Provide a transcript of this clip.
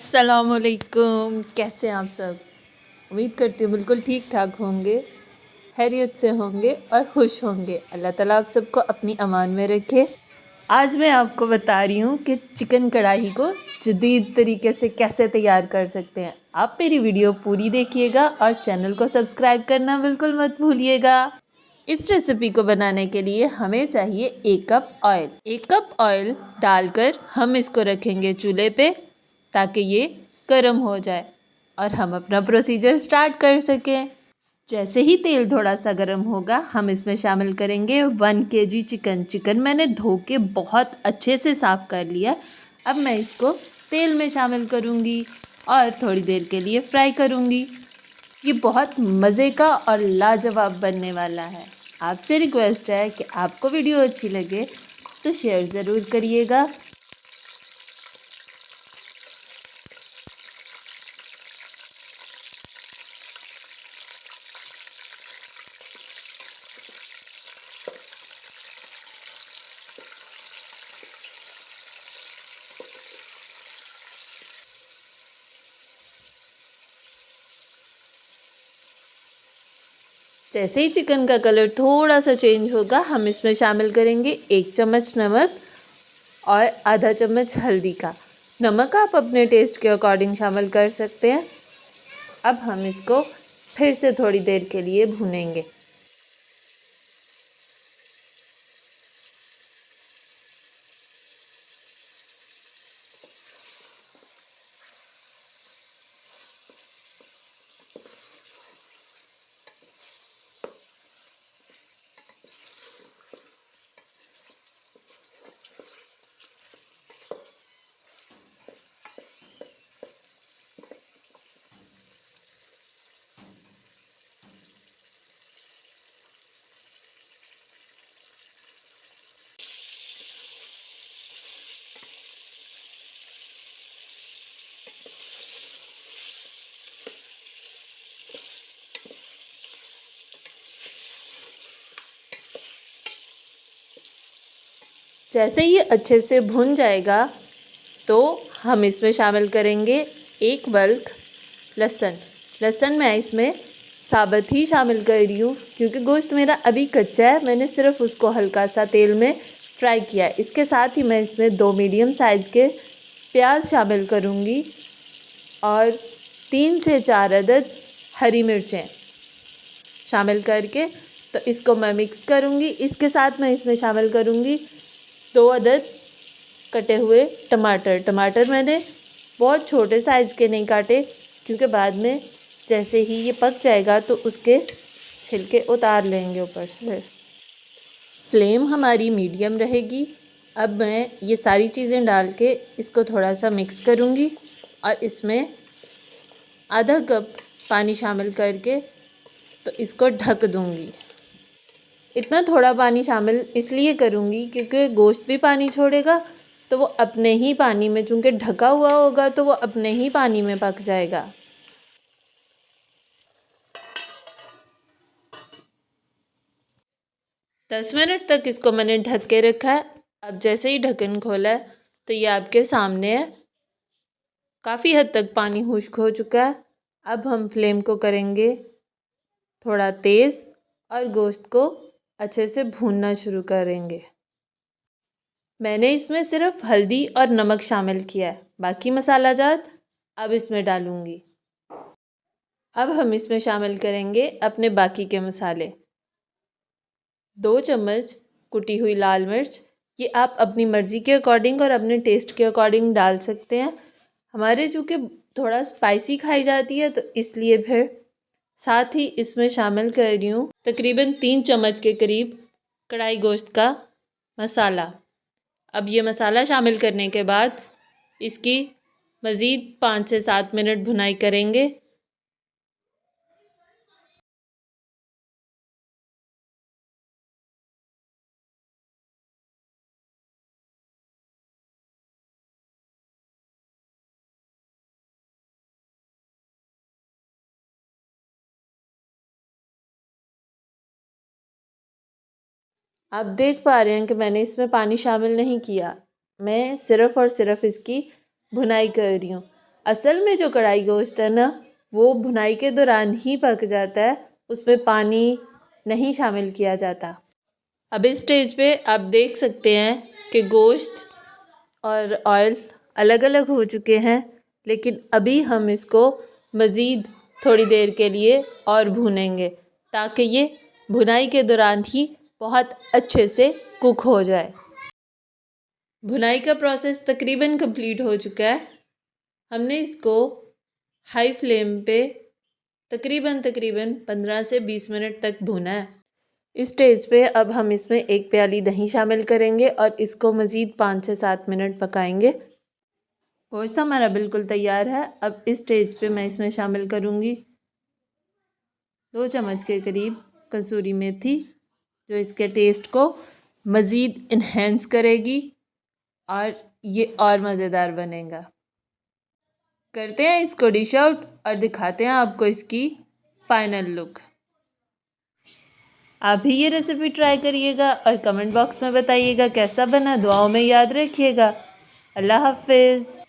अस्सलामुअलैकुम। कैसे हैं आप सब? उम्मीद करती हूँ बिल्कुल ठीक ठाक होंगे, खैरियत से होंगे और खुश होंगे। अल्लाह ताला आप सबको अपनी अमान में रखे। आज मैं आपको बता रही हूँ कि चिकन कढ़ाई को जदीद तरीके से कैसे तैयार कर सकते हैं। आप मेरी वीडियो पूरी देखिएगा और चैनल को सब्सक्राइब करना बिल्कुल मत भूलिएगा। इस रेसिपी को बनाने के लिए हमें चाहिए 1 कप ऑयल डालकर हम इसको रखेंगे चूल्हे पे ताकि ये गर्म हो जाए और हम अपना प्रोसीजर स्टार्ट कर सकें। जैसे ही तेल थोड़ा सा गर्म होगा हम इसमें शामिल करेंगे 1 kg चिकन मैंने धो के बहुत अच्छे से साफ़ कर लिया। अब मैं इसको तेल में शामिल करूँगी और थोड़ी देर के लिए फ्राई करूँगी। ये बहुत मज़े का और लाजवाब बनने वाला है। आपसे रिक्वेस्ट है कि आपको वीडियो अच्छी लगे तो शेयर ज़रूर करिएगा। जैसे ही चिकन का कलर थोड़ा सा चेंज होगा हम इसमें शामिल करेंगे 1 चम्मच नमक और आधा चम्मच हल्दी का। नमक आप अपने टेस्ट के अकॉर्डिंग शामिल कर सकते हैं। अब हम इसको फिर से थोड़ी देर के लिए भूनेंगे। जैसे ये अच्छे से भुन जाएगा तो हम इसमें शामिल करेंगे 1 बल्क लहसुन मैं इसमें साबुत ही शामिल कर रही हूँ क्योंकि गोश्त मेरा अभी कच्चा है। मैंने सिर्फ उसको हल्का सा तेल में फ्राई किया है। इसके साथ ही मैं इसमें 2 मीडियम साइज़ के प्याज शामिल करूँगी और 3 से 4 अदद हरी मिर्चें शामिल करके तो इसको मैं मिक्स करूँगी। इसके साथ मैं इसमें शामिल करूँगी 2 अदद कटे हुए टमाटर मैंने बहुत छोटे साइज़ के नहीं काटे क्योंकि बाद में जैसे ही ये पक जाएगा तो उसके छिलके उतार लेंगे ऊपर से। फ्लेम हमारी मीडियम रहेगी। अब मैं ये सारी चीज़ें डाल के इसको थोड़ा सा मिक्स करूँगी और इसमें आधा कप पानी शामिल करके तो इसको ढक दूँगी। इतना थोड़ा पानी शामिल इसलिए करूँगी क्योंकि गोश्त भी पानी छोड़ेगा तो वो अपने ही पानी में, चूँकि ढका हुआ होगा तो वो अपने ही पानी में पक जाएगा। दस मिनट तक इसको मैंने ढक के रखा है। अब जैसे ही ढक्कन खोला है तो ये आपके सामने है। काफ़ी हद तक पानी खुश्क हो चुका है। अब हम फ्लेम को करेंगे थोड़ा तेज़ और गोश्त को अच्छे से भूनना शुरू करेंगे। मैंने इसमें सिर्फ हल्दी और नमक शामिल किया है, बाकी मसाला जात अब इसमें डालूँगी। अब हम इसमें शामिल करेंगे अपने बाकी के मसाले। 2 चम्मच कुटी हुई लाल मिर्च, ये आप अपनी मर्ज़ी के अकॉर्डिंग और अपने टेस्ट के अकॉर्डिंग डाल सकते हैं। हमारे चूँकि थोड़ा स्पाइसी खाई जाती है तो इसलिए फिर साथ ही इसमें शामिल कर रही हूँ तकरीबन 3 चम्मच के करीब कढ़ाई गोश्त का मसाला। अब ये मसाला शामिल करने के बाद इसकी मज़ीद 5 से 7 मिनट भुनाई करेंगे। आप देख पा रहे हैं कि मैंने इसमें पानी शामिल नहीं किया, मैं सिर्फ़ और सिर्फ इसकी भुनाई कर रही हूँ। असल में जो कढ़ाई गोश्त है ना, वो भुनाई के दौरान ही पक जाता है, उसमें पानी नहीं शामिल किया जाता। अब इस स्टेज पे आप देख सकते हैं कि गोश्त और ऑयल अलग अलग हो चुके हैं, लेकिन अभी हम इसको मज़ीद थोड़ी देर के लिए और भूनेंगे ताकि ये भुनाई के दौरान ही बहुत अच्छे से कुक हो जाए। भुनाई का प्रोसेस तकरीबन कंप्लीट हो चुका है। हमने इसको हाई फ्लेम पे तकरीबन 15 से 20 मिनट तक भुना है। इस स्टेज पे अब हम इसमें 1 प्याली दही शामिल करेंगे और इसको मज़ीद 5 से 7 मिनट पकाएंगे। गोश्त हमारा बिल्कुल तैयार है। अब इस स्टेज पे मैं इसमें शामिल करूँगी 2 चम्मच के करीब कसूरी मेथी, जो इसके टेस्ट को मज़ीद इन्हेंस करेगी और ये और मज़ेदार बनेगा। करते हैं इसको डिश आउट और दिखाते हैं आपको इसकी फाइनल लुक। आप भी ये रेसिपी ट्राई करिएगा और कमेंट बॉक्स में बताइएगा कैसा बना। दुआओं में याद रखिएगा। अल्लाह हाफ़िज़।